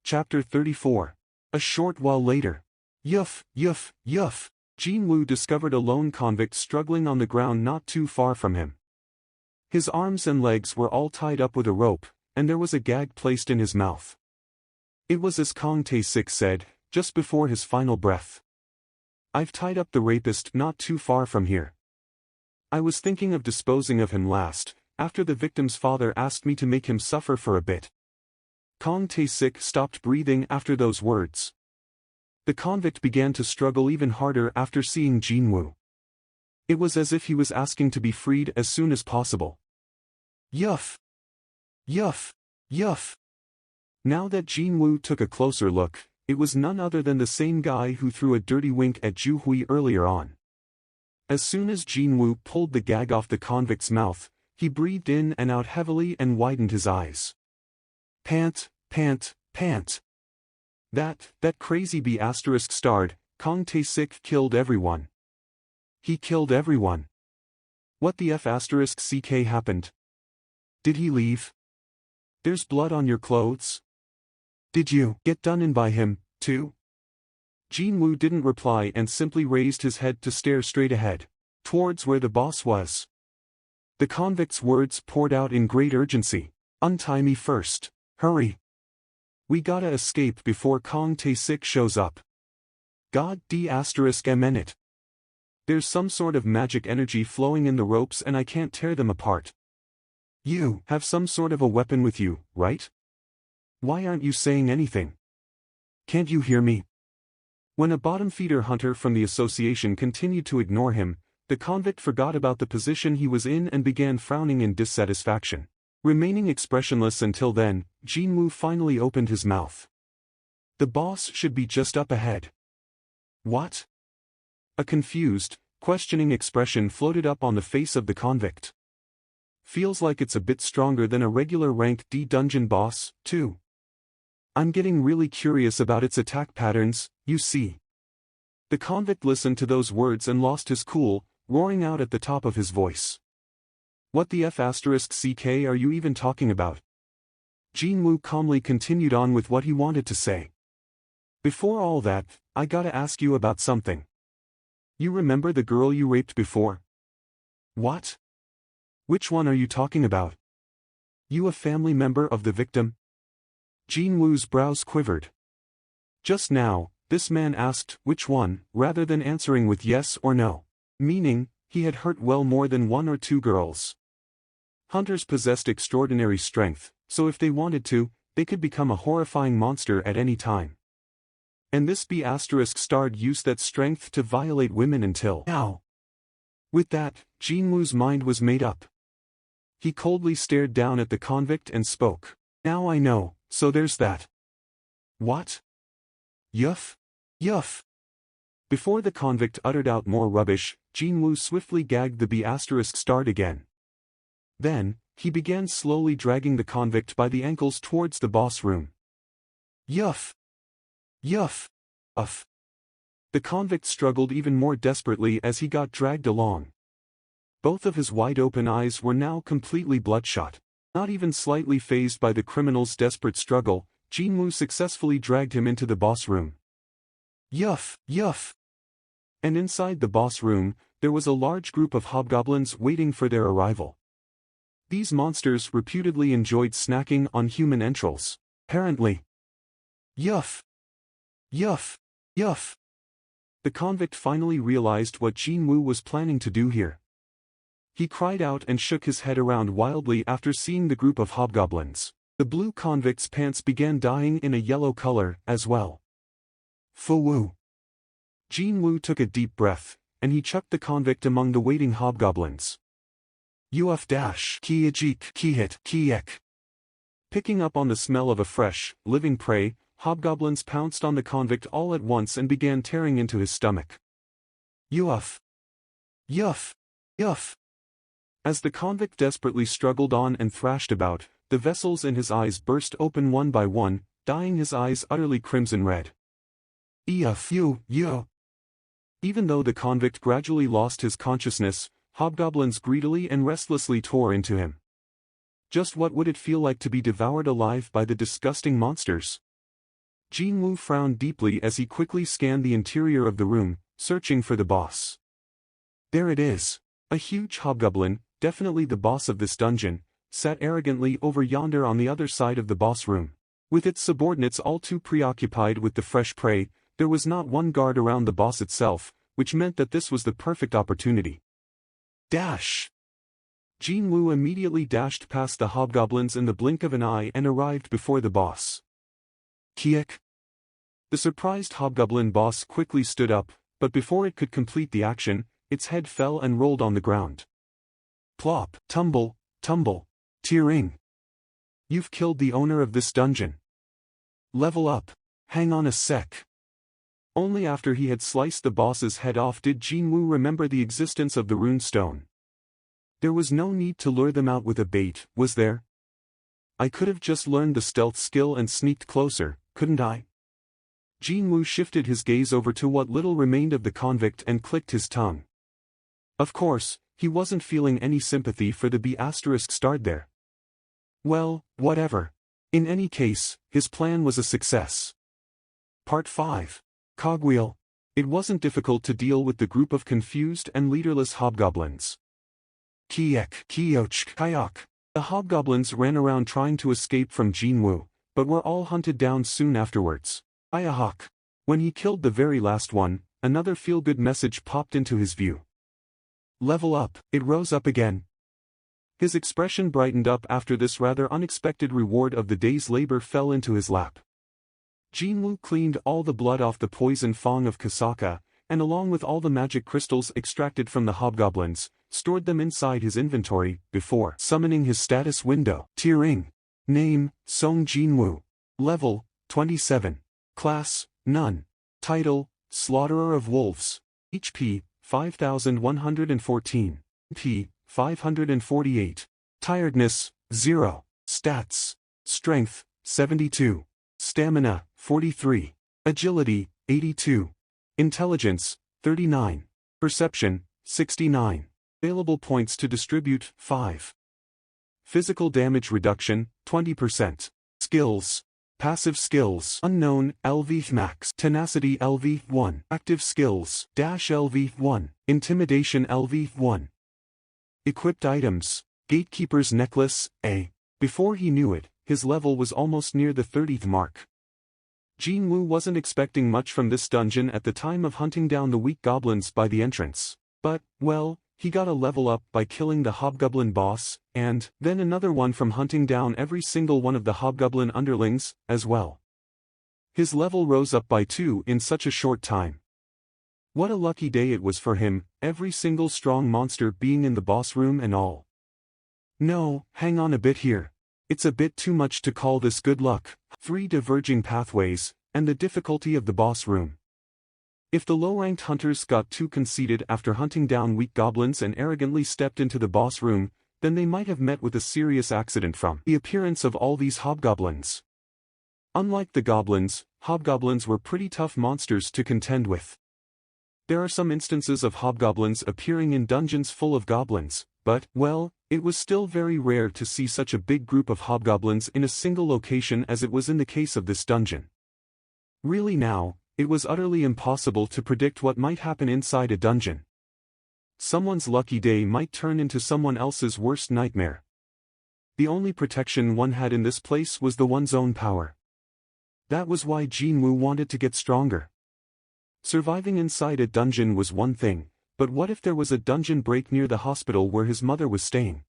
Chapter 34. A short while later. Yuff, yuff, yuff. Jinwoo discovered a lone convict struggling on the ground not too far from him. His arms and legs were all tied up with a rope, and there was a gag placed in his mouth. It was as Kang Tae-sik said, just before his final breath. "I've tied up the rapist not too far from here. I was thinking of disposing of him last, after the victim's father asked me to make him suffer for a bit." Kang Tae-sik stopped breathing after those words. The convict began to struggle even harder after seeing Jinwoo. It was as if he was asking to be freed as soon as possible. Yuff! Yuff! Yuff! Now that Jinwoo took a closer look, it was none other than the same guy who threw a dirty wink at Ju Hui earlier on. As soon as Jinwoo pulled the gag off the convict's mouth, he breathed in and out heavily and widened his eyes. Pant, pant, pant. That crazy B** starred, Kang Tae-sik killed everyone. He killed everyone. What the F*** happened? Did he leave? There's blood on your clothes? Did you get done in by him, too? Jinwoo didn't reply and simply raised his head to stare straight ahead, towards where the boss was. The convict's words poured out in great urgency. "Untie me first. Hurry. We gotta escape before Kang Tae-sik shows up. God d***m it. There's some sort of magic energy flowing in the ropes and I can't tear them apart. You have some sort of a weapon with you, right? Why aren't you saying anything? Can't you hear me?" When a bottom-feeder hunter from the association continued to ignore him, the convict forgot about the position he was in and began frowning in dissatisfaction. Remaining expressionless until then, Jinwoo finally opened his mouth. "The boss should be just up ahead." "What?" A confused, questioning expression floated up on the face of the convict. "Feels like it's a bit stronger than a regular rank D dungeon boss, too. I'm getting really curious about its attack patterns, you see." The convict listened to those words and lost his cool, roaring out at the top of his voice. "What the F*** are you even talking about?" Jinwoo calmly continued on with what he wanted to say. "Before all that, I gotta ask you about something. You remember the girl you raped before?" "What? Which one are you talking about? You a family member of the victim?" Jinwoo's brows quivered. Just now, this man asked which one, rather than answering with yes or no. Meaning, he had hurt well more than one or two girls. Hunters possessed extraordinary strength, so if they wanted to, they could become a horrifying monster at any time. And this B** starred used that strength to violate women until now. With that, Jinwoo's mind was made up. He coldly stared down at the convict and spoke. "Now I know, so there's that." "What? Yuff? Yuff." Before the convict uttered out more rubbish, Jinwoo swiftly gagged the B** starred again. Then, he began slowly dragging the convict by the ankles towards the boss room. Yuff! Yuff! Uff! The convict struggled even more desperately as he got dragged along. Both of his wide-open eyes were now completely bloodshot. Not even slightly fazed by the criminal's desperate struggle, Jinwoo successfully dragged him into the boss room. Yuff! Yuff! And inside the boss room, there was a large group of hobgoblins waiting for their arrival. These monsters reputedly enjoyed snacking on human entrails. Apparently. Yuff! Yuff! Yuff! The convict finally realized what Jinwoo was planning to do here. He cried out and shook his head around wildly after seeing the group of hobgoblins. The blue convict's pants began dyeing in a yellow color, as well. Fu-woo! Jinwoo took a deep breath, and he chucked the convict among the waiting hobgoblins. Uf-ki-ajik ki-hit ki-ek. Picking up on the smell of a fresh, living prey, hobgoblins pounced on the convict all at once and began tearing into his stomach. Yuff! Yuff! Yuff! As the convict desperately struggled on and thrashed about, the vessels in his eyes burst open one by one, dyeing his eyes utterly crimson red. Yo. Even though the convict gradually lost his consciousness, hobgoblins greedily and restlessly tore into him. Just what would it feel like to be devoured alive by the disgusting monsters? Jinwoo frowned deeply as he quickly scanned the interior of the room, searching for the boss. There it is. A huge hobgoblin, definitely the boss of this dungeon, sat arrogantly over yonder on the other side of the boss room. With its subordinates all too preoccupied with the fresh prey, there was not one guard around the boss itself, which meant that this was the perfect opportunity. Dash! Jinwoo immediately dashed past the hobgoblins in the blink of an eye and arrived before the boss. Kiek! The surprised hobgoblin boss quickly stood up, but before it could complete the action, its head fell and rolled on the ground. Plop, tumble, tumble, tearing. You've killed the owner of this dungeon. Level up. Hang on a sec. Only after he had sliced the boss's head off did Jinwoo remember the existence of the rune stone. There was no need to lure them out with a bait, was there? I could have just learned the stealth skill and sneaked closer, couldn't I? Jinwoo shifted his gaze over to what little remained of the convict and clicked his tongue. Of course, he wasn't feeling any sympathy for the B** starred there. Well, whatever. In any case, his plan was a success. Part 5. Cogwheel. It wasn't difficult to deal with the group of confused and leaderless hobgoblins. Kiek, Kioch, Kayok. The hobgoblins ran around trying to escape from Jinwoo, but were all hunted down soon afterwards. Ayahawk. When he killed the very last one, another feel-good message popped into his view. Level up, it rose up again. His expression brightened up after this rather unexpected reward of the day's labor fell into his lap. Jinwoo cleaned all the blood off the poison fang of Kasaka, and along with all the magic crystals extracted from the hobgoblins, stored them inside his inventory, before summoning his status window. Tiering. Name, Song Jinwoo. Level, 27. Class, None. Title, Slaughterer of Wolves. HP, 5114. P, 548. Tiredness, 0. Stats. Strength, 72. Stamina, 43. Agility, 82. Intelligence, 39. Perception, 69. Available points to distribute, 5. Physical damage reduction, 20%. Skills. Passive skills. Unknown, LV Max. Tenacity LV 1. Active skills. Dash LV 1. Intimidation LV 1. Equipped items. Gatekeeper's Necklace, A. Before he knew it, his level was almost near the 30th mark. Jinwoo wasn't expecting much from this dungeon at the time of hunting down the weak goblins by the entrance. But, well, he got a level up by killing the hobgoblin boss, and then another one from hunting down every single one of the hobgoblin underlings, as well. His level rose up by 2 in such a short time. What a lucky day it was for him, every single strong monster being in the boss room and all. No, hang on a bit here. It's a bit too much to call this good luck. 3 diverging pathways, and the difficulty of the boss room. If the low-ranked hunters got too conceited after hunting down weak goblins and arrogantly stepped into the boss room, then they might have met with a serious accident from the appearance of all these hobgoblins. Unlike the goblins, hobgoblins were pretty tough monsters to contend with. There are some instances of hobgoblins appearing in dungeons full of goblins, but, well, it was still very rare to see such a big group of hobgoblins in a single location as it was in the case of this dungeon. Really now, it was utterly impossible to predict what might happen inside a dungeon. Someone's lucky day might turn into someone else's worst nightmare. The only protection one had in this place was the one's own power. That was why Jinwoo wanted to get stronger. Surviving inside a dungeon was one thing, but what if there was a dungeon break near the hospital where his mother was staying?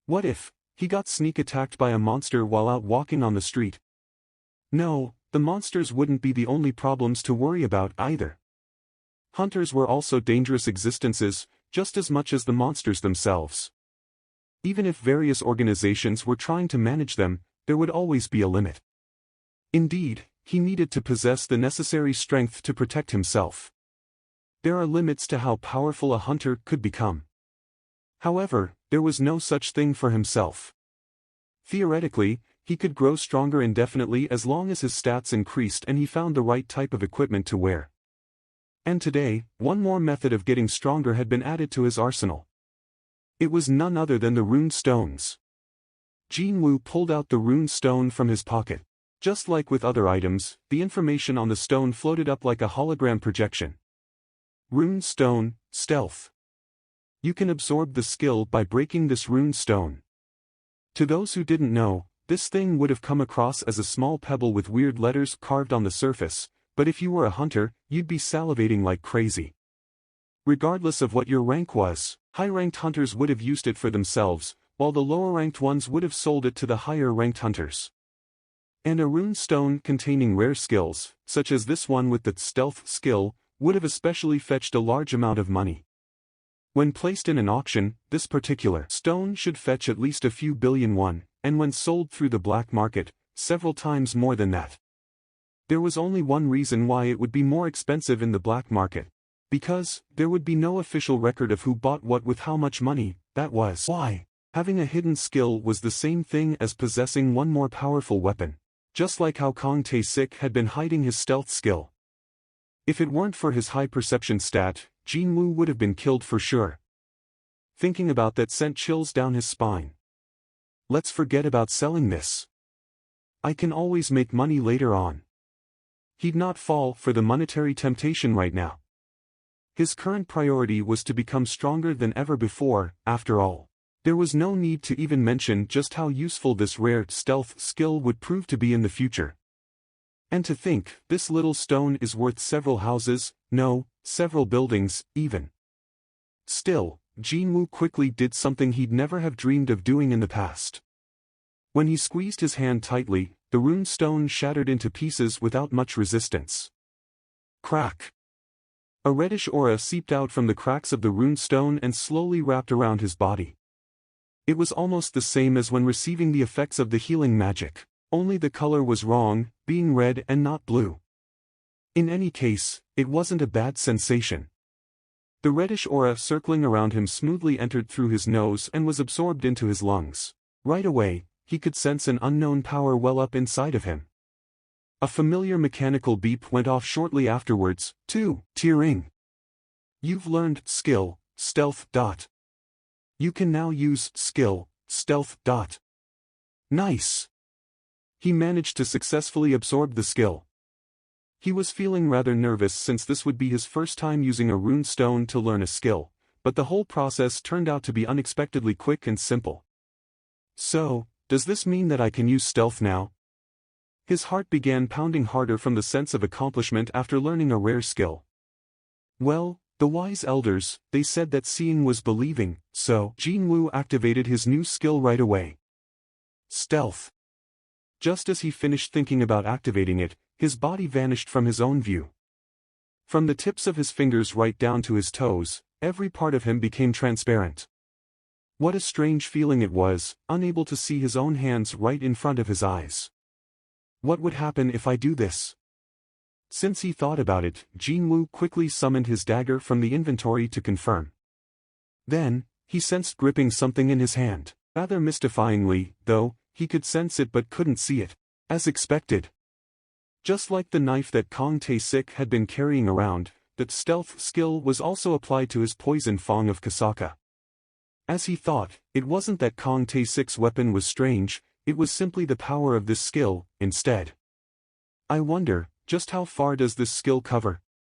What if he got sneak attacked by a monster while out walking on the street? No, the monsters wouldn't be the only problems to worry about either. Hunters were also dangerous existences, just as much as the monsters themselves. Even if various organizations were trying to manage them, there would always be a limit. Indeed, he needed to possess the necessary strength to protect himself. There are limits to how powerful a hunter could become. However, there was no such thing for himself. Theoretically, he could grow stronger indefinitely as long as his stats increased and he found the right type of equipment to wear. And today, one more method of getting stronger had been added to his arsenal. It was none other than the rune stones. Jinwoo pulled out the rune stone from his pocket. Just like with other items, the information on the stone floated up like a hologram projection. Rune Stone, Stealth. You can absorb the skill by breaking this rune stone. To those who didn't know, this thing would have come across as a small pebble with weird letters carved on the surface, but if you were a hunter, you'd be salivating like crazy. Regardless of what your rank was, high-ranked hunters would have used it for themselves, while the lower-ranked ones would have sold it to the higher-ranked hunters. And a rune stone containing rare skills, such as this one with the stealth skill, would have especially fetched a large amount of money. When placed in an auction, this particular stone should fetch at least a few billion won, and when sold through the black market, several times more than that. There was only one reason why it would be more expensive in the black market. Because there would be no official record of who bought what with how much money. That was why having a hidden skill was the same thing as possessing one more powerful weapon. Just like how Kang Tae-sik had been hiding his stealth skill. If it weren't for his high perception stat, Jin Woo would have been killed for sure. Thinking about that sent chills down his spine. Let's forget about selling this. I can always make money later on. He'd not fall for the monetary temptation right now. His current priority was to become stronger than ever before. After all, there was no need to even mention just how useful this rare stealth skill would prove to be in the future. And to think, this little stone is worth several houses, no, several buildings, even. Still, Jin Woo quickly did something he'd never have dreamed of doing in the past. When he squeezed his hand tightly, the rune stone shattered into pieces without much resistance. Crack! A reddish aura seeped out from the cracks of the rune stone and slowly wrapped around his body. It was almost the same as when receiving the effects of the healing magic, only the color was wrong, being red and not blue. In any case, it wasn't a bad sensation. The reddish aura circling around him smoothly entered through his nose and was absorbed into his lungs. Right away, he could sense an unknown power well up inside of him. A familiar mechanical beep went off shortly afterwards, too. Tearing. You've learned skill, stealth. You can now use skill, stealth. Nice. He managed to successfully absorb the skill. He was feeling rather nervous since this would be his first time using a rune stone to learn a skill, but the whole process turned out to be unexpectedly quick and simple. So, does this mean that I can use stealth now? His heart began pounding harder from the sense of accomplishment after learning a rare skill. Well, the wise elders, they said that seeing was believing, so Jin Woo activated his new skill right away. Stealth. Just as he finished thinking about activating it, his body vanished from his own view. From the tips of his fingers right down to his toes, every part of him became transparent. What a strange feeling it was, unable to see his own hands right in front of his eyes. What would happen if I do this? Since he thought about it, Jin Woo quickly summoned his dagger from the inventory to confirm. Then, he sensed gripping something in his hand. Rather mystifyingly, though, he could sense it but couldn't see it. As expected. Just like the knife that Kang Tae-sik had been carrying around, that stealth skill was also applied to his poison fang of Kasaka. As he thought, it wasn't that Kang Tae-sik's weapon was strange, it was simply the power of this skill, instead. I wonder, just how far does this skill cover?